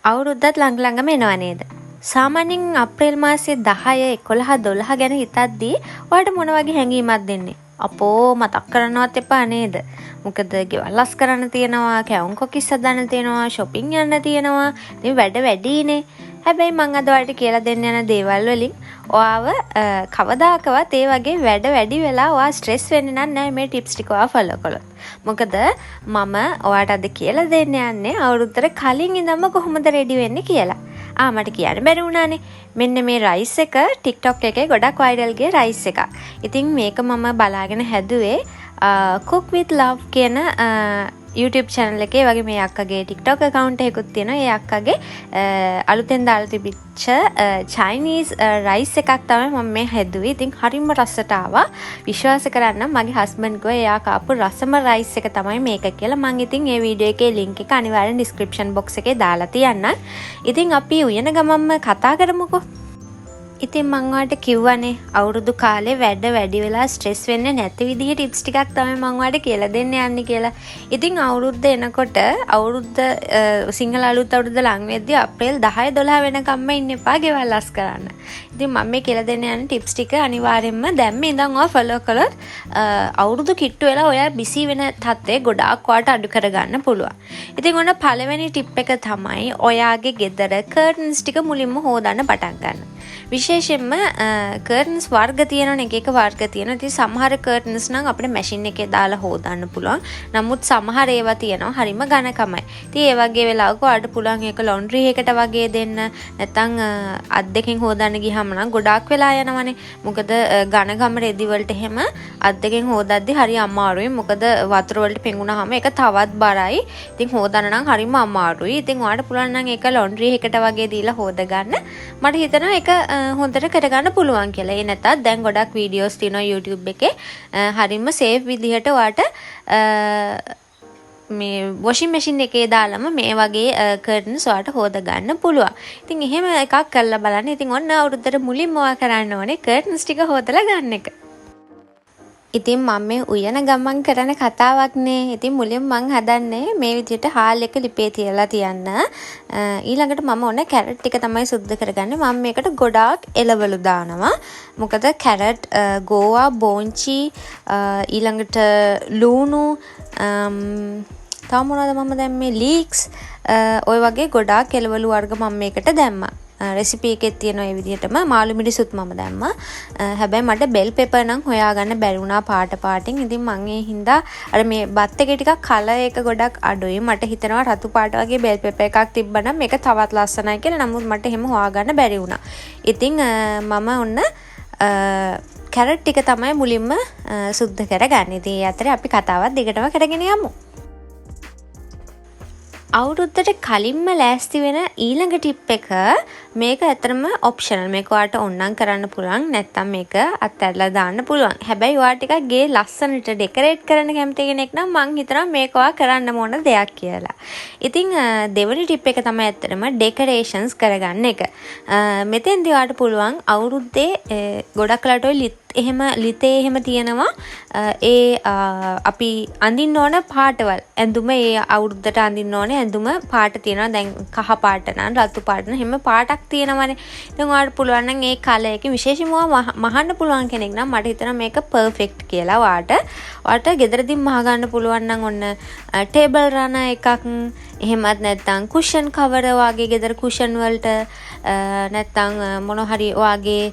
අවුරුද්දත් ළඟම එනවා නේද? සාමාන්‍යයෙන් අප්‍රේල් මාසයේ 10, 11, 12 ගැන හිතද්දී ඔයාලට මොන වගේ හැඟීමක් දෙන්නේ? අපෝ මතක් කරන්නවත් එපා නේද? මොකද ගෙවල් අස් කරන්න තියෙනවා, කැවුම් කොකිස් හදන්න තියෙනවා, shopping යන්න තියෙනවා. ඉතින් වැඩ වැඩිනේ. හැබැයි මම අද ඔයාලට කියලා දෙන්න යන දේවල් වලින් ඔයාව කවදාකවත් ඒ වගේ වැඩ වැඩි වෙලා ඔයා ස්ට්‍රෙස් වෙන්නේ නැහැ මේ ටිප්ස් ටික ඔයා ෆලෝ කළොත්. මොකද මම ඔයාට අද කියලා දෙන්න යන්නේ අවුරුද්දට කලින් ඉඳන්ම කොහොමද රෙඩි වෙන්නේ කියලා. මට කියන්න බැරි වුණානේ. මෙන්න මේ රයිස් එක TikTok එකේ ගොඩක් වයිරල් ගිය රයිස් එකක්. ඉතින් මේක මම බලාගෙන හැදුවේ cook with love කියන YouTube channel එකේ. වගේ මේ අක්කගේ TikTok account එකකුත් තියෙනවා. ඒ අක්කගේ අලුතෙන් දාලා තිබිච්ච Chinese rice එකක් තමයි මම මේ හැදුවේ. ඉතින් හරිම රසට ආවා. විශ්වාස කරන්න මගේ husband ගෝ එයා කාපු රසම rice එක තමයි මේක කියලා. මම ඉතින් මේ වීඩියෝ එකේ link එක අනිවාර්යෙන් description box එකේ දාලා තියන්නම්. ඉතින් අපි උයන ගමන්ම කතා කරමුකෝ. ඉතින් මං ඔයාලට කිව්වනේ අවුරුදු කාලේ වැඩ වැඩි වෙලා ස්ට්‍රෙස් වෙන්නේ නැති විදිහේ ටිප්ස් ටිකක් තමයි මං ඔයාලට කියලා දෙන්න යන්නේ කියලා. ඉතින් අවුරුද්ද එනකොට සිංහල අලුත් අවුරුද්ද ලඟ වෙද්දී අප්‍රේල් 10 12 වෙනකම්ම ඉන්න එපා ගෙවල් අස් කරන්න. ඉතින් මම මේ කියලා දෙන්න යන ටිප්ස් ටික අනිවාර්යෙන්ම දැම්ම ඉඳන් ඔයා ෆලෝ කළොත් අවුරුදු කිට්ටු වෙලා ඔයා බිසි වෙන තත්ත්වය ගොඩාක් ඔයාට අඩු කරගන්න පුළුවන්. ඉතින් ඔන්න පළවෙනි ටිප් එක තමයි ඔයාගේ ගෙදර කර්ටන්ස් ටික මුලින්ම හොදන්න පටන් ගන්න. විශේෂයෙන්ම කර්ටන්ස් වර්ග තියෙනවනේ, එක වර්ග තියෙනවා. ඉතින් සමහර කර්ටන්ස් නම් අපිට මැෂින් එකේ දාලා හොදන්න පුළුවන්. නමුත් සමහර ඒවා තියෙනවා හරිම ඝනකමයි. ඉතින් ඒ වගේ වෙලාවක ඔයාලට පුළුවන් ඒක ලොන්ඩ්‍රි එකකට වගේ දෙන්න. නැත්නම් අත් දෙකෙන් හොදන්න ගියාම නම් ගොඩාක් වෙලා යනවනේ. මොකද ඝනකම රෙදි වලට එහෙම අත් දෙකෙන් හොදද්දි හරි අමාරුයි. මොකද වතුර වලට පෙඟුනහම ඒක තවත් බරයි. ඉතින් හොදන්න නම් හරිම අමාරුයි. ඉතින් ඔයාලට පුළුවන් නම් ඒක ලොන්ඩ්‍රි එකකට වගේ දීලා හොද ගන්න. මට හිතෙනවා ඒක හොඳට කරගන්න පුළුවන් කියලා. ඒ නැත්තත් දැන් ගොඩක් වීඩියෝස් තියෙනවා YouTube එකේ. හරිම සේෆ් විදිහට ඔයාට මේ වොෂින් මැෂින් එකේ දාලම මේ වගේ කර්ටන්ස් ඔයාට හොද ගන්න පුළුවන්. ඉතින් එහෙම එකක් කරලා බලන්න. ඉතින් ඔන්න අවුරුද්දට මුලින්ම ඔයා කරන්න ඕනේ කර්ටන්ස් ටික හොදලා ගන්න එක. ඉතින් මම මේ උයන ගමන් කරන කතාවක් නේ. ඉතින් මුලින්ම මං හදන්නේ මේ විදිහට හාල් එක ලිපේ තියලා තියන්න. ඊළඟට මම ඕනේ කැරට් ටික තමයි සුද්ධ කරගන්නේ. මම මේකට ගොඩාක් එළවලු දානවා. මොකද කැරට්, ගෝවා, බෝංචි, ඊළඟට ලූණු, තව මොනවද මම දැන් මේ ලීක්ස්, ඔය වගේ ගොඩාක් එළවලු වර්ග මම මේකට දැම්මා. රෙසිපි එකේ තියෙන ඒ විදිහටම මාළු මිරිසුත් මම දැම්මා. හැබැයි මට බෙල් පෙපර් නම් හොයාගන්න බැරි වුණා පාටින්. ඉතින් මං ඒ හින්දා අර මේ බත් එකේ ටිකක් කලර් එක ගොඩක් අඩුයි. මට හිතෙනවා රතු පාට වගේ බෙල් පෙපර් එකක් තිබ්බනම් මේක තවත් ලස්සනයි කියලා. නමුත් මට එහෙම හොයාගන්න බැරි වුණා. ඉතින් මම ඔන්න කැරට් ටික තමයි මුලින්ම සුද්ධ කරගන්නේ. ඉතින් ඒ අතරේ අපි කතාවත් දිගටම කරගෙන යමු. අවුරුද්දට කලින්ම ලෑස්ති වෙන ඊළඟ ටිප් එක මේක ඇත්තටම ඔප්ෂනල්. මේක ඔයාලට ඕනනම් කරන්න පුළුවන්. නැත්නම් මේක අත්හැරලා දාන්න පුළුවන්. හැබැයි ඔයාලා ටිකක් ගේ ලස්සනට ඩෙකොරේට් කරන්න කැමති කෙනෙක් නම් මං හිතනවා මේක ඔයා කරන්න ඕන දෙයක් කියලා. ඉතින් දෙවෙනි ටිප් එක තමයි ඇත්තටම ඩෙකොරේෂන්ස් කරගන්න එක. මෙතෙන්දී ඔයාලට පුළුවන් අවුරුද්දේ ගොඩක් වෙලාට ඔය ලිතේ එහෙම තියෙනවා ඒ අපි අඳින්න ඕන පාටවල්. ඇඳුම ඒ අවුරුද්දට අඳින්න ඕනේ ඇඳුම පාට තියෙනවා. දැන් කහ පාට නම් රතු පාට නම් හැම පාටක් තියෙනවානේ. ඉතින් ඔයාලට පුළුවන් නම් ඒ කලර් එකේ විශේෂයෙන්ම මහන්න පුළුවන් කෙනෙක් නම් මට හිතෙනවා මේක පර්ෆෙක්ට් කියලා. ඔයාලට ගෙදරදී මහ ගන්න පුළුවන් නම් ඔන්න ටේබල් රන එකක්, එහෙමත් නැත්නම් කුෂන් කවර වගේ ගෙදර කුෂන් වලට, නැත්නම් මොන හරි ඔයාගේ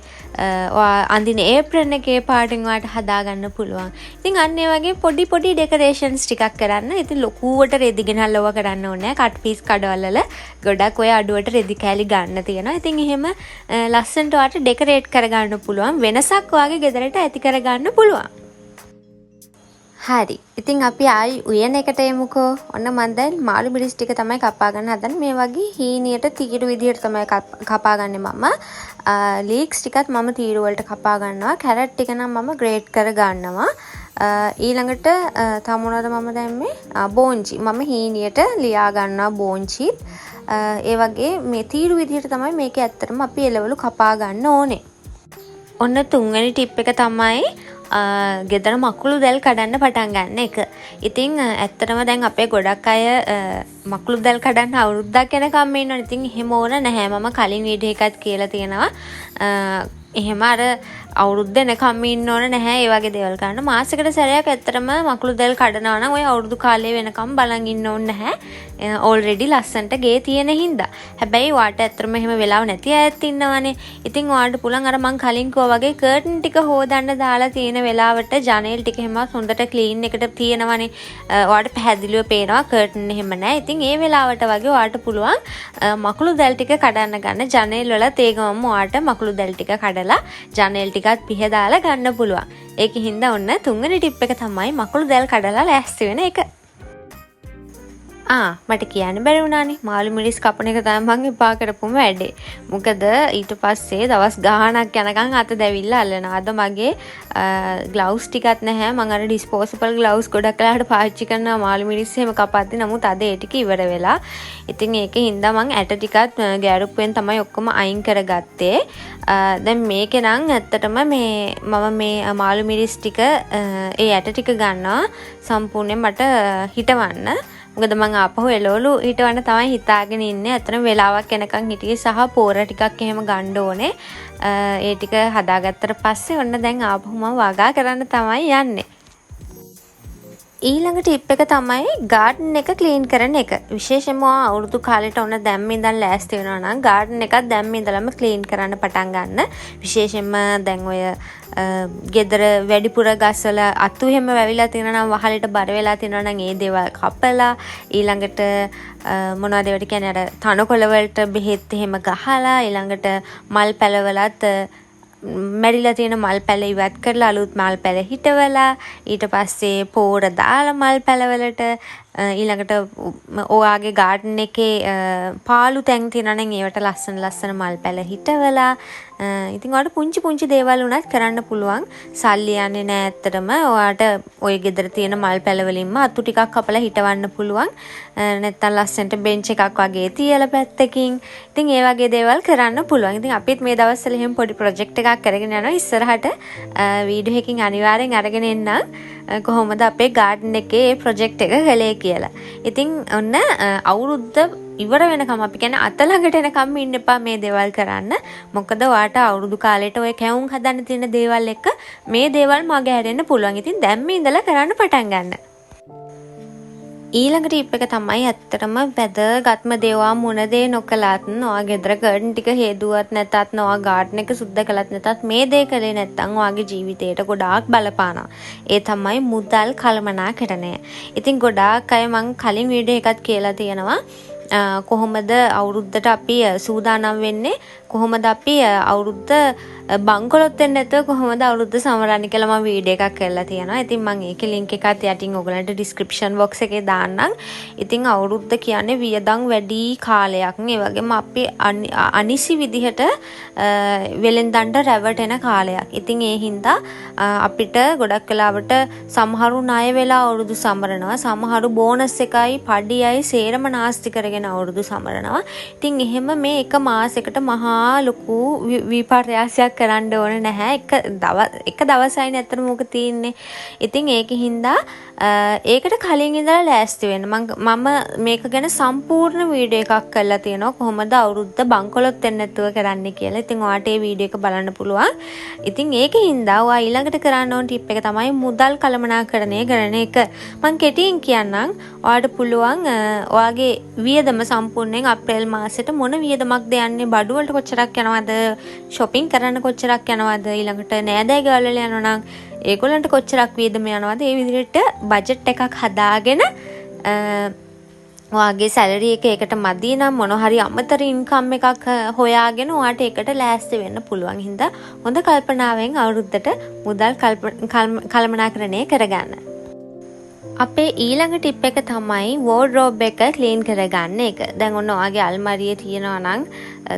අඳින ඒප්‍රන් එකේ පාටින් ඔයාලට හදාගන්න පුළුවන්. ඉතින් අන්න ඒ වගේ පොඩි ඩෙකොරේෂන්ස් ටිකක් කරන්න. ඉතින් ලොකුවට රෙදි ගෙනල්ලා කරන්න ඕනේ නැහැ. කට් පීස් කඩවල ගොඩක් ඔය අඩුවට රෙදි කෑලි ගන්න තියෙනවා. ඉතින් එහෙම ලස්සනට ඔයාලට ඩෙකොරේට් කරගන්න පුළුවන්. වෙනසක් ඔයාගේ ගෙදරට ඇති කරගන්න පුළුවන්. හරි. ඉතින් අපි ආයි උයන එකට යමුකෝ. ඔන්න මම දැන් මාළු මිරිස් ටික තමයි කපා ගන්න හදන්නේ. මේ වගේ හීනියට තීරු විදියට තමයි කපා ගන්නෙ මම. ලීක්ස් ටිකත් මම තීරු වලට කපා ගන්නවා. කැරට් ටික නම් මම ග්‍රේට් කර ගන්නවා. ඊළඟට තව මොනවද මම දැම්මේ? බෝංචි. මම හීනියට ලියා ගන්නවා බෝංචිත්. ඒ වගේ මේ තීරු විදියට තමයි මේක ඇත්තටම අපි එළවලු කපා ගන්න ඕනේ. ඔන්න තුන්වෙනි ටිප් එක තමයි ගෙදර මකුළු දැල් කඩන්න පටන් ගන්න එක. ඉතින් ඇත්තටම දැන් අපේ ගොඩක් අය මකුළු දැල් කඩන්න අවුරුද්දක් යනකම් ඉන්නවා. ඉතින් එහෙම ඕන නැහැ. මම කලින් වීඩියෝ එකත් කියලා තියෙනවා. එහෙම අර අවුරුද්ද එනකම් ඉන්න ඕන නැහැ ඒ වගේ දේවල් කරන්න. මාසෙකට සැරයක් ඇත්තටම මකුළු දැල් කඩනවා නම් ඔය අවුරුදු කාලේ වෙනකම් බලන් ඉන්න ඕනේ නැහැ. ඔල්රෙඩි ලස්සන්ට ගේ තියෙන හින්දා. හැබැයි වාට ඇත්තටම එහෙම වෙලාව නැති අයත් ඉන්නවනේ. ඉතින් ඔයාලට පුළුවන් අර මං කලින් කිව්වා වගේ කර්ටන් ටික හොදන්න දාලා තියෙන වෙලාවට ජනේල් ටික එහෙම හොඳට ක්ලීන් එකට තියෙනවනේ. ඔයාලට පැහැදිලිව පේනවා කර්ටන් එහෙම නැහැ. ඉතින් ඒ වෙලාවට වගේ ඔයාලට පුළුවන් මකුළු දැල් ටික කඩන්න ගන්න. ජනේල් වල තේගමම ඔයාලට මකුළු දැල් ටික කඩලා ජනේල් ටිකත් පිහදාලා ගන්න පුළුවන්. ඒකෙ හින්දා ඔන්න තුන්වෙනි ටිප් එක තමයි මකුළු දැල් කඩලා ලෑස්ති වෙන එක. මට කියන්න බැරි වුණානේ මාළු මිරිස් කපන එක තමයි මං එපා කරපුම වැඩේ. මොකද ඊට පස්සේ දවස් ගාණක් යනකම් අත දැවිල්ල අල්ලනවා. අද මගේ ග්ලව්ස් ටිකක් නැහැ. මං අර ඩිස්පෝසබල් ග්ලව්ස් ගොඩක් වෙලාවට පාවිච්චි කරනවා මාළු මිරිස් එහෙම කපද්දි. නමුත් අද ඒ ටික ඉවර වෙලා. ඉතින් ඒකේ හින්දා මං ඇට ටිකත් ගෑරුප්පෙන් තමයි ඔක්කොම අයින් කරගත්තේ. දැන් මේකේ නම් ඇත්තටම මම මේ මාළු මිරිස් ටික ඒ ඇට ටික ගන්නවා සම්පූර්ණයෙන් මට හිටවන්න. මොකද මං ආපහු එළවලු හිටවන්න තමයි හිතාගෙන ඉන්නේ. අතන වෙලාවක් යනකම් හිටියේ සහ පෝර ටිකක් එහෙම ගන්න ඕනේ. ඒ ටික හදාගත්තට පස්සේ ඔන්න දැන් ආපහු මම වගා කරන්න තමයි යන්නේ. ඊළඟ ටිප් එක තමයි ගාඩන් එක ක්ලීන් කරන එක. විශේෂයෙන්ම අවුරුදු කාලෙට ඔන්න දැම්ම ඉඳන් ලෑස්ති වෙනවා නම් ගාඩන් එකත් දැම්ම ඉඳලම ක්ලීන් කරන්න පටන් ගන්න. විශේෂයෙන්ම දැන් ඔය ගෙදර වැඩිපුර ගස්වල අතු එහෙම වැවිලා තියෙනවා නම් වහලෙට බර වෙලා තියෙනවා නම් ඒ දේවල් කපලා ඊළඟට මොනවද ඒවට කියන්නේ අර තනකොළ වලට බෙහෙත් එහෙම ගහලා ඊළඟට මල් පැලවලත් මැරිලා තියෙන මල් පැල ඉවත් කරලා අලුත් මල් පැල හිටවලා ඊට පස්සේ පෝර දාලා මල් පැලවලට ඊළඟට ඔයාගේ ගාඩන් එකේ පාළු තැන් තියෙනවා නම් ඒවට ලස්සන මල් පැල හිටවලා ඉතින් ඔයාලට පුංචි දේවල් උනත් කරන්න පුළුවන්. සල්ලි යන්නේ නැහැ ඇත්තටම. ඔයාලට ওই ගෙදර තියෙන මල් පැල වලින්ම අතු ටිකක් කපලා හිටවන්න පුළුවන්. නැත්තම් ලස්සනට බෙන්ච් එකක් වගේ තියලා පැත්තකින්. ඉතින් ඒ වගේ දේවල් කරන්න පුළුවන්. ඉතින් අපිත් මේ දවස්වල එහෙම පොඩි ප්‍රොජෙක්ට් එකක් කරගෙන යනවා. ඉස්සරහට වීඩියෝ එකකින් අනිවාර්යෙන් අරගෙන එන්නම් කොහොමද අපේ ගාඩන් එකේ ප්‍රොජෙක්ට් එක කළේ කියලා. ඉතින් ඔන්න අවුරුද්ද ඉවර වෙනකම් අපි කියන්නේ අත ළඟට එනකම් ඉන්න එපා මේ දේවල් කරන්න. මොකද ඔයාට අවුරුදු කාලේට ඔය කැවුම් හදන්න තියෙන දේවල් එක්ක මේ දේවල් මග හැරෙන්න පුළුවන්. ඉතින් දැන් මේ ඉඳලා කරන්න පටන් ගන්න. ඊළඟ ටිප් එක තමයි ඇත්තටම වැදගත්ම දේවා මොන දේ නොකලත් ඔයා ගෙදර ගාඩන් ටික හේදුවත් නැතත් ඔයා ගාඩන් එක සුද්ධ කළත් නැතත් මේ දේ කළේ නැත්නම් ඔයාගේ ජීවිතේට ගොඩාක් බලපානවා. ඒ තමයි මුදල් කළමනාකරණය. ඉතින් ගොඩාක් අය මං කලින් වීඩියෝ එකක් කියලා තියෙනවා කොහොමද අවුරුද්දට අපි සූදානම් වෙන්නේ කොහොමද අපි අවුරුද්ද බංකොලොත් වෙන්නේ නැතුව කොහොමද අවුරුද්ද සමරන්නේ කියලා මම වීඩියෝ එකක් කරලා තියෙනවා. ඉතින් මම ඒකේ link එකත් යටින් ඔයගලන්ට description box එකේ දාන්නම්. ඉතින් අවුරුද්ද කියන්නේ වියදම් වැඩි කාලයක්. ඒ වගේම අපි අනිසි විදිහට වෙලෙන්දන්ට රැවටෙන කාලයක්. ඉතින් ඒ හින්දා අපිට ගොඩක් වෙලාවට සමහරු ණය වෙලා අවුරුදු සමරනවා. සමහරු බෝනස් එකයි පඩියයි සේරම නාස්ති කරගෙන අවුරුදු සමරනවා. ඉතින් එහෙම මේ එක මාසයකට මහා ලොකු විපර්යාසයක් කරන්න ඕන නැහැ. එක දවසයි නැත්තර මොක තියෙන්නේ. ඉතින් ඒකෙ හින්දා ඒකට කලින් ඉඳලා ලෑස්ති වෙන්න. මම මේක ගැන සම්පූර්ණ වීඩියෝ එකක් කරලා තියෙනවා කොහොමද අවුරුද්ද බංකොලොත් වෙන්නේ නැතුව කරන්න කියලා. ඉතින් ඔයාට ඒ වීඩියෝ එක බලන්න පුළුවන්. ඉතින් ඒකෙ හින්දා ඔයා ඊළඟට කරන්න ඕන ටිප් එක තමයි මුදල් කළමනාකරණය කරන එක. මම කෙටියෙන් කියන්නම්. ඔයාට පුළුවන් ඔයාගේ වියදම සම්පූර්ණයෙන් අප්‍රේල් මාසෙට මොන වියදමක්ද යන්නේ බඩු වලට කොච්චරක් යනවද shopping කරන්න කොච්චරක් යනවද ඊළඟට නෑදෑ ගෙවල් වල යනවා නම් ඒගොල්ලන්ට කොච්චරක් වියදම යනවද ඒ විදිහට බජට් එකක් හදාගෙන ඔයාගේ සැලරි එක ඒකට මදි නම් මොන හරි අමතර ඉන්කම් එකක් හොයාගෙන ඔයාට ඒකට ලෑස්ති වෙන්න පුළුවන්. හින්දා හොඳ කල්පනාවෙන් අවුරුද්දට මුදල් කළමනාකරණය කරගන්න. අපේ ඊළඟ ටිප් එක තමයි වෝඩ්‍රෝබ් එක ක්ලීන් කරගන්න එක. දැන් ඔන්න ඔයාගේ අල්මාරියේ තියෙනවා නම්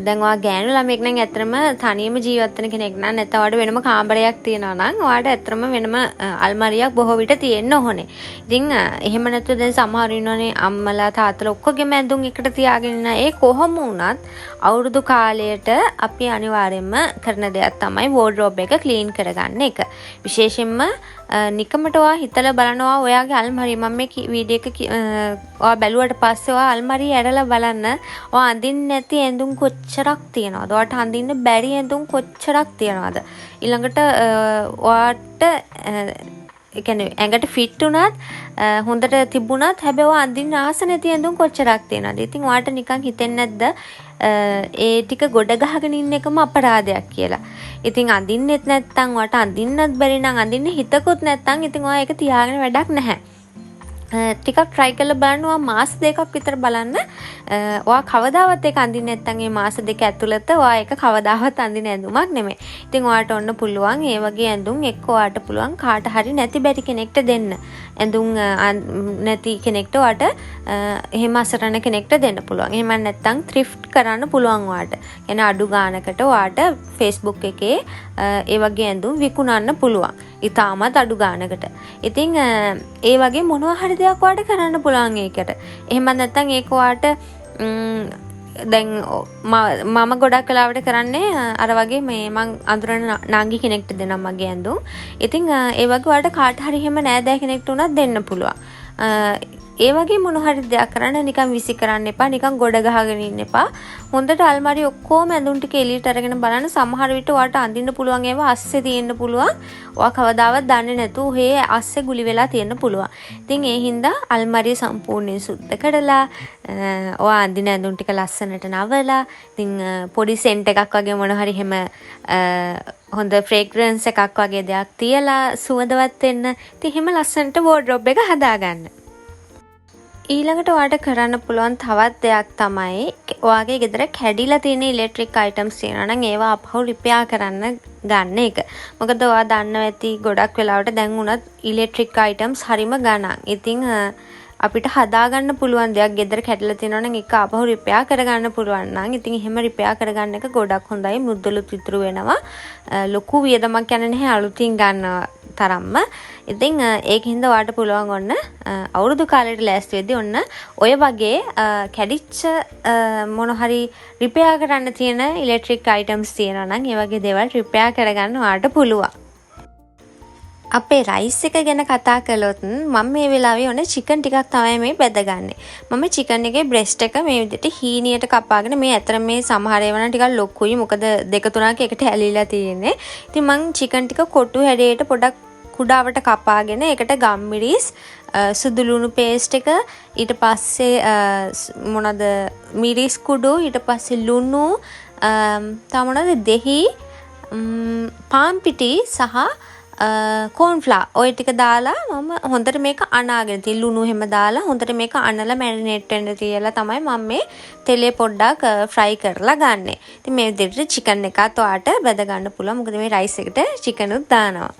දැන් ඔයා ගෑනු ළමෙක් නම් ඇත්තටම තනියම ජීවත් වෙන කෙනෙක් නම් නැත්නම් ඔයාට වෙනම කාමරයක් තියෙනවා නම් ඔයාට ඇත්තටම වෙනම අල්මාරියක් බොහෝ විට තියෙන්න ඕනේ. ඉතින් එහෙම නැත්නම් දැන් සමහර ඉන්නෝනේ අම්මලා තාත්තලා ඔක්කොගේම ඇඳුම් එකට තියාගෙන ඉන්න. ඒ කොහොම වුණත් අවුරුදු කාලයට අපි අනිවාර්යයෙන්ම කරන දෙයක් තමයි වෝඩ්‍රෝබ් එක ක්ලීන් කරගන්න එක. විශේෂයෙන්ම නිකමට ඔයා හිතලා බලනවා ඔයාගේ අල්මාරිය මම මේ වීඩියෝ එක ඔයා බැලුවට පස්සේ ඔයා අල්මාරිය ඇරලා බලන්න ඔයා අඳින්න නැති ඇඳුම් කොච්චරක් තියෙනවද? ඔයාට අඳින්න බැරි ඇඳුම් කොච්චරක් තියෙනවද? ඊළඟට ඔයාට ඒ කියන්නේ ඇඟට ෆිට උනත් හොඳට තිබුණත් හැබැයි ඔයා අඳින්න ආස නැති ඇඳුම් කොච්චරක් තියෙනවද? ඉතින් ඔයාට නිකන් හිතෙන්නේ නැද්ද ඒ ටික ගොඩ ගහගෙන ඉන්න එකම අපරාධයක් කියලා. ඉතින් අඳින්නෙත් නැත්තම් ඔයාට අඳින්නත් බැරි නම් අඳින්න හිතකුත් නැත්තම් ඉතින් ඔයා ඒක තියාගෙන වැඩක් නැහැ. ටිකක් try කරලා බලන්න ඔයා මාස දෙකක් විතර බලන්න ඔයා කවදාවත් ඒක අඳින්නේ නැත්නම් මේ මාස දෙක ඇතුළත ඔයා ඒක කවදාවත් අඳින ඇඳුමක් නෙමෙයි. ඉතින් ඔයාට ඔන්න පුළුවන් ඒ වගේ ඇඳුම් එක්ක ඔයාට පුළුවන් කාට හරි නැති බැරි කෙනෙක්ට දෙන්න. ඇඳුම් නැති කෙනෙක්ට ඔයාට එහෙම අසරණ කෙනෙක්ට දෙන්න පුළුවන්. එහෙම නැත්නම් thrift කරන්න පුළුවන් ඔයාට. يعني අඩු ගානකට ඔයාට Facebook එකේ ඒ වගේ ඇඳුම් විකුණන්න පුළුවන්. ඉතාමත් අඩු ගානකට. ඉතින් ඒ වගේ මොනවා හරි දෙයක් ඔයාට කරන්න පුළුවන් ඒකට. එහෙම නැත්නම් ඒක ඔයාට දැන් මම ගොඩක් වෙලාවට කරන්නේ අර වගේ මේ මං අඳුරන නාංගි කෙනෙක්ට දෙනවා මගේ ඇඳුම්. ඉතින් ඒ වගේ ඔයාට කාට හරි එහෙම නෑදෑ කෙනෙක්ට උනත් දෙන්න පුළුවන්. ඒ වගේ මොන හරි දෙයක් කරන්න නිකන් විසි කරන්න එපා, නිකන් ගොඩ ගහගෙන ඉන්න එපා. හොඳට අල්මාරිය ඔක්කොම ඇඳුම් ටික එළියට අරගෙන බලන්න. සමහර විට ඔයාට අඳින්න පුළුවන් ඒවා අස්සේ තියෙන්න පුළුවන්. ඔයා කවදාවත් දන්නේ නැතුව හේ අස්සේ ගුලි වෙලා තියෙන්න පුළුවන්. ඉතින් ඒ හින්දා අල්මාරිය සම්පූර්ණයෙන් සුද්ධ කරලා ඔයා අඳින ඇඳුම් ටික ලස්සනට නවලා ඉතින් පොඩි සෙන්ට් එකක් වගේ මොන හරි හැම හොඳ ෆ්‍රේග්‍රන්ස් එකක් වගේ දෙයක් තියලා සුවඳවත් වෙන්න. ඉතින් එහෙම ලස්සනට වෝඩ්‍රොබ් එක හදාගන්න. ඊළඟට ඔයාට කරන්න පුළුවන් තවත් දෙයක් තමයි ඔයාගේ ගෙදර කැඩිලා තියෙන ඉලෙක්ට්‍රික් අයිටම්ස් තියෙනවා නම් ඒවා අපහු රිපෙයාර් කරන්න ගන්න එක. මොකද ඔයා දන්නවා ඇති ගොඩක් වෙලාවට දැන් උනත් ඉලෙක්ට්‍රික් අයිටම්ස් හරිම ගණන්. ඉතින් අපිට හදාගන්න පුළුවන් දෙයක් ගෙදර කැඩලා තියෙනවා නම් ඒක අපහු රිපෙයාර් කරගන්න පුළුවන් නම් ඉතින් එහෙම රිපෙයාර් කරගන්න එක ගොඩක් හොඳයි. මුද්දලුත් ඉතුරු වෙනවා. ලොකු වියදමක් යන්නේ නැහැ අලුතින් ගන්න තරම්ම. ඉතින් ඒකින්ද ඔයාට පුළුවන් ඔන්න අවුරුදු කාලෙට ලෑස්ති වෙද්දී ඔන්න ඔය වගේ කැඩිච්ච මොන හරි රිපෙයාර් කරන්න තියෙන ඉලෙක්ට්‍රික් අයිටම්ස් තියෙනවා නම් ඒ වගේ දේවල් රිපෙයාර් කරගන්න ඔයාට පුළුවන්. අපේ රයිස් එක ගැන කතා කළොත් මම මේ වෙලාවේ ඔන්න චිකන් ටිකක් තමයි මේ බෙදගන්නේ. මම චිකන් එකේ බ්‍රෙස්ට් එක මේ විදිහට හීනියට කපාගෙන මේ අතර මේ සමහර ඒවා නම් ටිකක් ලොකුයි. මොකද දෙක තුනක් එකට ඇලිලා තියෙන්නේ. ඉතින් මම චිකන් ටික කොටු හැඩයට පොඩක් කුඩාවට කපාගෙන ඒකට ගම්මිරිස් සුදු ලුණු පේස්ට් එක ඊට පස්සේ මොනවාද මිරිස් කුඩු ඊට පස්සේ ලුණු තව මොනවාද දෙහි පාන් පිටි සහ කෝන්ෆ්ලා ඔය ටික දාලා මම හොඳට මේක අනාගෙන තියලා ලුණු හැම දාලා හොඳට මේක අනලා මැරිනේට් වෙන්න තියලා තමයි මම මේ තෙලේ පොඩ්ඩක් ෆ්‍රයි කරලා ගන්නෙ. ඉතින් මේ විදිහට චිකන් එකත් ඔයාට බෙද ගන්න පුළුවන්. මොකද මේ රයිස් එකට චිකනුත් දානවා.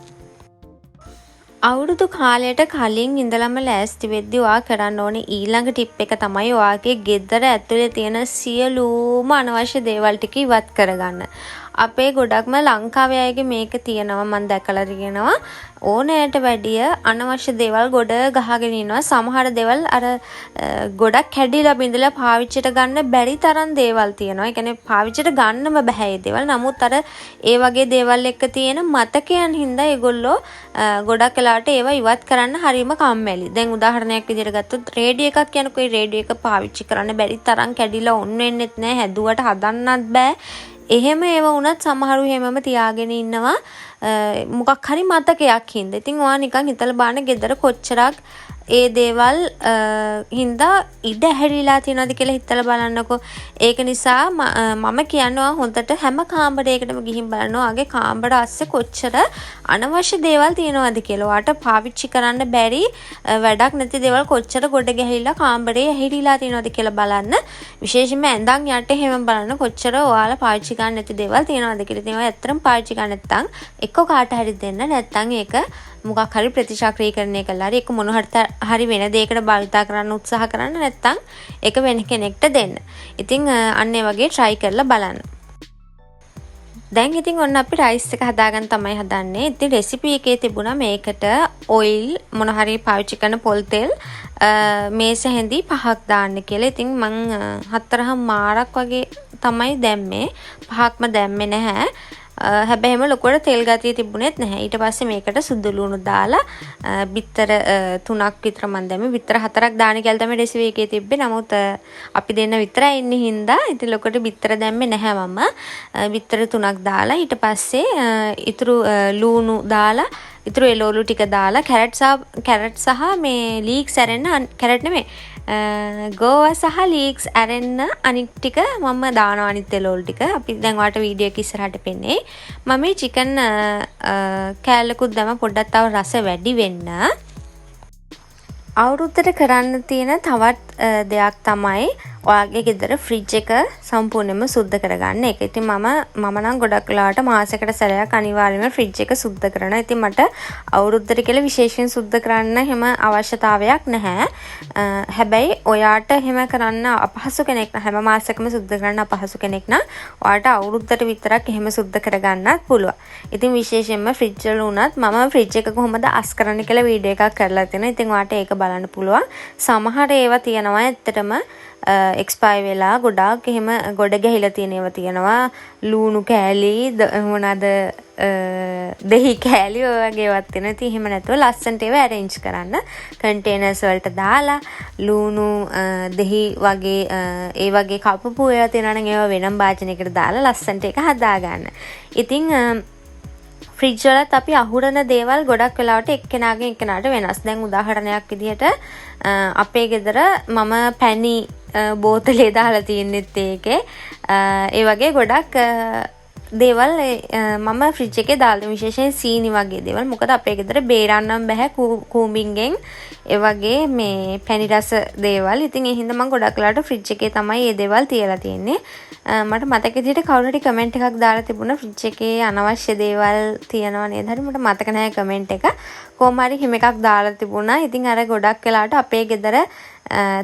අවුරුදු කාලයට කලින් ඉඳලම ලෑස්ති වෙද්දී ඔයා කරන්න ඕනේ ඊළඟ ටිප් එක තමයි ඔයාගේ ගෙදර ඇතුලේ තියෙන සියලුම අනවශ්‍ය දේවල් ටික ඉවත් කරගන්න. අපේ ගොඩක්ම ලංකාවේ අයගේ මේක තියෙනවා මම දැකලා තියෙනවා. ඕනෑට වැඩිය අනවශ්‍ය දේවල් ගොඩ ගහගෙන ඉනවා. සමහර දේවල් අර ගොඩක් කැඩිලා බිඳලා පාවිච්චිට ගන්න බැරි තරම් දේවල් තියෙනවා. ඒ කියන්නේ පාවිච්චිට ගන්නම බෑ මේ දේවල්. නමුත් අර ඒ වගේ දේවල් එක්ක තියෙන මතකයන් හින්දා ඒගොල්ලෝ ගොඩක් වෙලාවට ඒවා ඉවත් කරන්න හරිම කම්මැලි. දැන් උදාහරණයක් විදිහට ගත්තොත් රේඩියෝ එකක් යනකොට ඒ රේඩියෝ එක පාවිච්චි කරන්න බැරි තරම් කැඩිලා ඔන් වෙන්නෙත් නෑ. හැදුවට හදන්නත් බෑ. එහෙම ඒවා වුණත් සමහරු හැමම තියාගෙන ඉන්නවා මොකක් හරි මතකයක් හින්දා. ඉතින් ඔයා නිකන් හිතලා බලන්න ගෙදර කොච්චරක් ඒ දේවල් හින්දා ඉඩ හැරිලා තියෙනවද කියලා හිතලා බලන්නකෝ. ඒක නිසා මම කියනවා හොඳට හැම කාමරයකටම ගිහින් බලනවා ආගේ කාමර අස්සේ කොච්චර අනවශ්‍ය දේවල් තියෙනවද කියලා. ඔයාට පාවිච්චි කරන්න බැරි වැඩක් නැති දේවල් කොච්චර ගොඩ ගැහිලා කාමරේ ඇහිරිලා තියෙනවද කියලා බලන්න. විශේෂයෙන්ම ඇඳන් යට හැම බලන්න කොච්චර ඔයාලා පාවිච්චි කරන්න නැති දේවල් තියෙනවද කියලා. ඉතින් ඔයා ඇත්තටම පාවිච්චි කරන්න නැත්නම් එක්ක කාට හරි දෙන්න නැත්නම් ඒක මොකක් හරි ප්‍රතිචක්‍රීකරණය කළා හරි ඒක මොන හරි වෙන දෙයකට භාවිතා කරන්න උත්සාහ කරන්න නැත්නම් ඒක වෙන කෙනෙක්ට දෙන්න. ඉතින් අන්න ඒ වගේ try කරලා බලන්න. දැන් ඉතින් ඔන්න අපි රයිස් එක හදාගන්න තමයි හදන්නේ. ඉතින් රෙසිපි එකේ තිබුණා මේකට ඔයිල් මොන හරි පාවිච්චි කරන පොල් තෙල් මේස හැඳි 5ක් දාන්න කියලා. ඉතින් මං 4.5 වගේ තමයි දැම්මේ. 5ක්ම දැම්මේ නැහැ. හැබැයි එහෙම ලොකුවට තෙල් ගතිය තිබුණෙත් නැහැ. ඊට පස්සේ මේකට සුදු ලුණු දාලා බිත්තර 3ක් විතර මම දැම්මේ. බිත්තර 4ක් දාන්න කියලා තමයි රෙසිපි එකේ තිබ්බේ. නමුත් අපි දෙන්න විතරයි ඉන්නේ හින්දා ඉතින් ලොකුවට බිත්තර දැම්මේ නැහැ මම. බිත්තර 3ක් දාලා ඊට පස්සේ ඉතුරු ලුණු දාලා ඉතුරු එළවලු ටික දාලා කැරට් සහ මේ ලීක්ස් ඇරෙන්න කැරට් නෙමෙයි ගෝවා සහ ලීක්ස් ඇරෙන්න අනික් ටික මම දානවා අනිත් එළවලු ටික. අපි දැන් ඔයාලට වීඩියෝ එක ඉස්සරහට පෙන්නේ. මම මේ චිකන් කෑල්ලකුත් දැම්ම පොඩ්ඩක් තව රස වැඩි වෙන්න. අවුරුද්දට කරන්න තියෙන තවත් දෙයක් තමයි ඔයාගේ ගෙදර ෆ්‍රිජ් එක සම්පූර්ණයෙන්ම සුද්ධ කරගන්න එක. ඉතින් මම නම් ගොඩක් වෙලාවට මාසෙකට සැරයක් අනිවාර්යයෙන්ම ෆ්‍රිජ් එක සුද්ධ කරනවා. ඉතින් මට අවුරුද්දට කියලා විශේෂයෙන් සුද්ධ කරන්න හැම අවශ්‍යතාවයක් නැහැ. හැබැයි ඔයාට එහෙම කරන්න අපහසු කෙනෙක් නම් හැම මාසෙකම සුද්ධ කරන්න අපහසු කෙනෙක් නම් ඔයාට අවුරුද්දට විතරක් එහෙම සුද්ධ කරගන්නත් පුළුවන්. ඉතින් විශේෂයෙන්ම ෆ්‍රිජ් වල උනත් මම ෆ්‍රිජ් එක කොහොමද අස් කරන්න කියලා වීඩියෝ එකක් කරලා තියෙනවා. ඉතින් ඔයාට ඒක බලන්න පුළුවන්. සමහර ඒවා තියෙනවා ඇත්තටම එක්ස්පයර් වෙලා ගොඩාක් එහෙම ගොඩ ගැහිලා තියෙන ඒවා තියෙනවා. ලුණු කෑලි මොනවාද දෙහි කෑලි ඔය වගේ ඒවාත් තියෙනවා. ඉතින් එහෙම නැතුව ලස්සනට ඒවා arrange කරන්න කන්ටේනර්ස් වලට දාලා ලුණු දෙහි වගේ ඒ වගේ කපපු ඒවා තියෙනවා නම් ඒවා වෙනම භාජනයකට දාලා ලස්සනට ඒක හදාගන්න. ඉතින් ෆ්‍රිජ් වලත් අපි අහුරන දේවල් ගොඩක් වෙලාවට එක්කෙනාගෙන් එක්කෙනාට වෙනස්. දැන් උදාහරණයක් විදිහට අපේ ගෙදර මම පැණි බෝතලේ දාලා තියෙන්නෙත් ඒකේ. ඒ වගේ ගොඩක් දේවල් මම ෆ්‍රිජ් එකේ දාලා විශේෂයෙන් සීනි වගේ දේවල්. මොකද අපේ ගෙදර බේරන්නම් බෑ කූඹින්ගෙන් ඒ වගේ මේ පැණි රස දේවල්. ඉතින් ඒ හින්දා මම ගොඩක් වෙලාවට ෆ්‍රිජ් එකේ තමයි මේ දේවල් තියලා තියෙන්නේ. මට මතක විදිහට කවුරු හරි කමෙන්ට් එකක් දාලා තිබුණා ෆ්‍රිජ් එකේ අනවශ්‍ය දේවල් තියනවා නේද? හරි මට මතක නැහැ කමෙන්ට් එක. කොහොම හරි හිම එකක් දාලා තිබුණා. ඉතින් අර ගොඩක් වෙලාවට අපේ ගෙදර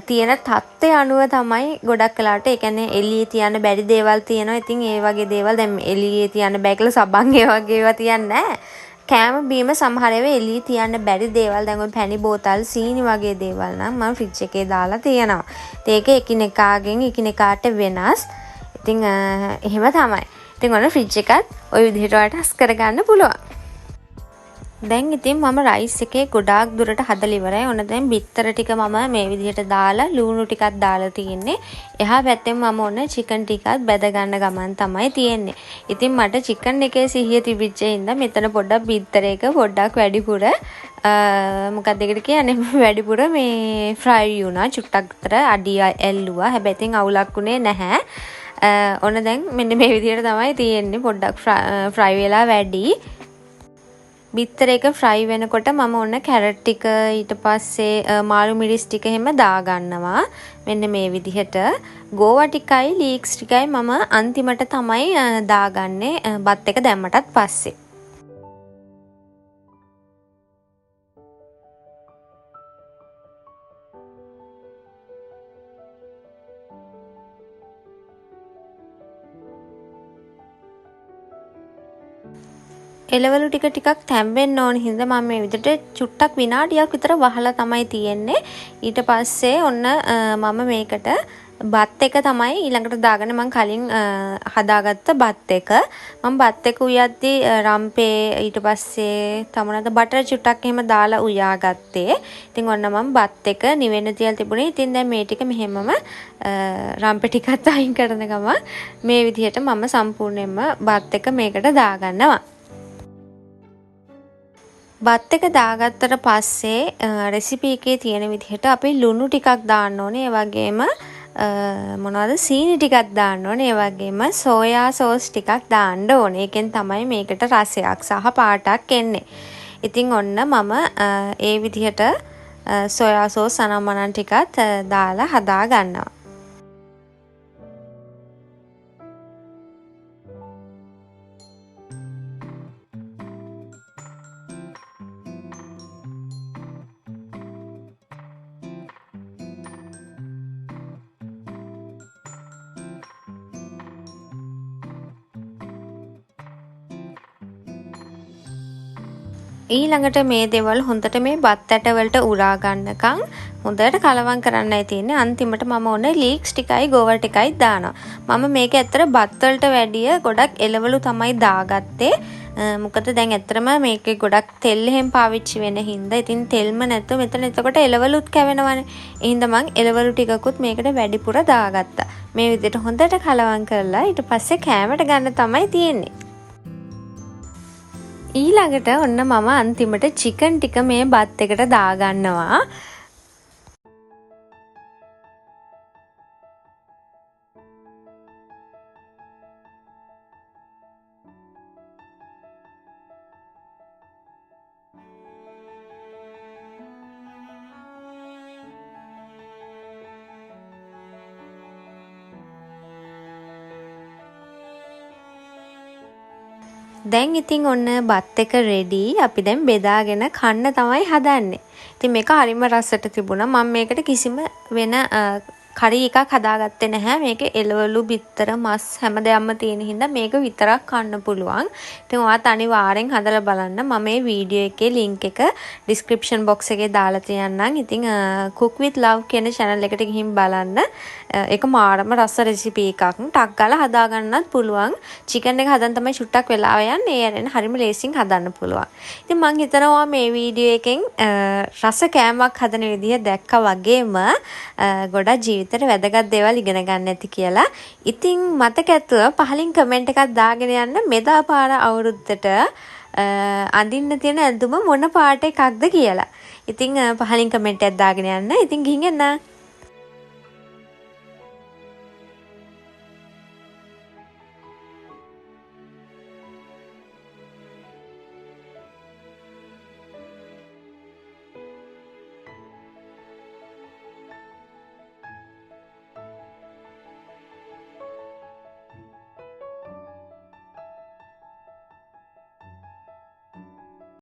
තියෙන තත්ත්වය අනුව තමයි ගොඩක් වෙලාවට ඒ කියන්නේ එළියේ තියන්න බැරි දේවල් තියෙනවා. ඉතින් ඒ වගේ දේවල් දැන් එළියේ තියන්න බෑ කියලා සබන් ඒ වගේ ඒවා තියන්නේ නැහැ. කෑම බීම සමහර ඒවා එළියේ තියන්න බැරි දේවල් දැන් ඔය පැණි බෝතල් සීනි වගේ දේවල් නම් මම ෆ්‍රිජ් එකේ දාලා තියෙනවා. ඒක එකිනෙකාගෙන් එකිනෙකාට වෙනස්. ඉතින් එහෙම තමයි. ඉතින් ඔන්න ෆ්‍රිජ් එකත් ওই විදිහට වලට අස් කරගන්න පුළුවන්. දැන් ඉතින් මම රයිස් එකේ ගොඩාක් දුරට හදලා ඉවරයි. ඔන්න දැන් බිත්තර ටික මම මේ විදිහට දාලා ලුණු ටිකක් දාලා තියෙන්නේ. එහා පැත්තෙන් මම ඔන්න චිකන් ටිකක් බැද ගන්න ගමන් තමයි තියෙන්නේ. ඉතින් මට චිකන් එකේ සිහිය තිබිච්ච හින්දා මෙතන පොඩ්ඩක් බිත්තර එක පොඩ්ඩක් වැඩිපුර මොකක්ද ඒකට කියන්නේ වැඩිපුර මේ ෆ්‍රයි වුණා. චුට්ටක් විතර අඩිය ඇල්ලුවා. හැබැයි ඉතින් අවුලක් උනේ නැහැ. ඔන්න දැන් මෙන්න මේ විදිහට තමයි තියෙන්නේ. පොඩ්ඩක් ෆ්‍රයි වෙලා වැඩි. බිත්තර එක ෆ්‍රයි වෙනකොට මම ඔන්න කැරට් ටික ඊට පස්සේ මාළු මිරිස් ටික එහෙම දාගන්නවා. මෙන්න මේ විදිහට ගෝවා ටිකයි ලීක්ස් ටිකයි මම අන්තිමට තමයි දාගන්නේ බත් එක දැම්මටත් පස්සේ. එළවලු ටිකක් තැම්බෙන්න ඕන හින්දා මම මේ විදිහට චුට්ටක් විනාඩියක් විතර වහලා තමයි තියෙන්නේ. ඊට පස්සේ ඔන්න මම මේකට බත් එක තමයි ඊළඟට දාගන්නේ. මම කලින් හදාගත්ත බත් එක. මම බත් එක උයද්දී රම්පේ ඊට පස්සේ තමනද බටර් චුට්ටක් එහෙම දාලා උයාගත්තේ. ඉතින් ඔන්න මම බත් එක නිවෙන්න තියලා තිබුණේ. ඉතින් දැන් මේ ටික මෙහෙමම රම්පේ ටිකත් අයින් කරන ගමන් මේ විදිහට මම සම්පූර්ණයෙන්ම බත් එක මේකට දාගන්නවා. බත් එක දාගත්තට පස්සේ රෙසිපි එකේ තියෙන විදිහට අපි ලුණු ටිකක් දාන්න ඕනේ. ඒ වගේම මොනවද සීනි ටිකක් දාන්න ඕනේ. ඒ වගේම සෝයා සෝස් ටිකක් දාන්න ඕනේ. ඒකෙන් තමයි මේකට රසයක් සහ පාටක් එන්නේ. ඉතින් ඔන්න මම ඒ විදිහට සෝයා සෝස් අනම්මනම් ටිකත් දාලා හදා ගන්නවා. ඊළඟට මේ දේවල් හොඳට මේ බත් ඇට වලට උරා ගන්නකම් හොඳට කලවම් කරන්නයි තියෙන්නේ. අන්තිමට මම ඔන්න ලීක්ස් ටිකයි ගෝවර් ටිකයි දානවා. මම මේක ඇත්තට බත් වලට වැඩිය ගොඩක් එළවලු තමයි දාගත්තේ. මොකද දැන් ඇත්තටම මේකේ ගොඩක් තෙල් එහෙම පාවිච්චි වෙන හින්දා ඉතින් තෙල්ම නැතුව මෙතන එතකොට එළවලුත් කැවෙනවනේ. ඒ හින්දා මං එළවලු ටිකකුත් මේකට වැඩිපුර දාගත්තා. මේ විදිහට හොඳට කලවම් කරලා ඊට පස්සේ කෑමට ගන්න තමයි තියෙන්නේ. ඊළඟට ඔන්න මම අන්තිමට චිකන් ටික මේ බත් එකට දාගන්නවා. දැන් ඉතින් ඔන්න බත් එක රෙඩි. අපි දැන් බෙදාගෙන කන්න තමයි හදන්නේ. ඉතින් මේක හරිම රසට තිබුණා. මම මේකට කිසිම වෙන කරි එකක් හදාගත්තේ නැහැ. මේකේ එළවලු, බිත්තර, මස් හැමදේම තියෙන හින්දා මේක විතරක් කන්න පුළුවන්. ඉතින් ඔයාත් අනිවාර්යෙන් හදලා බලන්න. මම මේ වීඩියෝ එකේ link එක description box එකේ දාලා තියන්නම්. ඉතින් cook with love කියන channel එකට ගිහින් බලන්න. ඒක මාරම රස රෙසිපි එකක්. ටක් ගාලා හදා ගන්නත් පුළුවන්. චිකන් එක හදන්න තමයි චුට්ටක් වෙලාව යන්නේ. ඒ අරගෙන හරිම ලේසියෙන් හදන්න පුළුවන්. ඉතින් මම හිතනවා මේ වීඩියෝ එකෙන් රස කෑමක් හදන විදිහ දැක්කා වගේම ගොඩක් ජීවිතේට වැදගත් දේවල් ඉගෙන ගන්න ඇති කියලා. ඉතින් මතක ඇතුව පහලින් කමෙන්ට් එකක් දාගෙන යන්න මෙදා පාර අවුරුද්දට අඳින්න තියෙන ඇඳුම මොන පාට එකක්ද කියලා. ඉතින් පහලින් කමෙන්ට් එකක් දාගෙන යන්න. ඉතින් ගිහින් එන්න.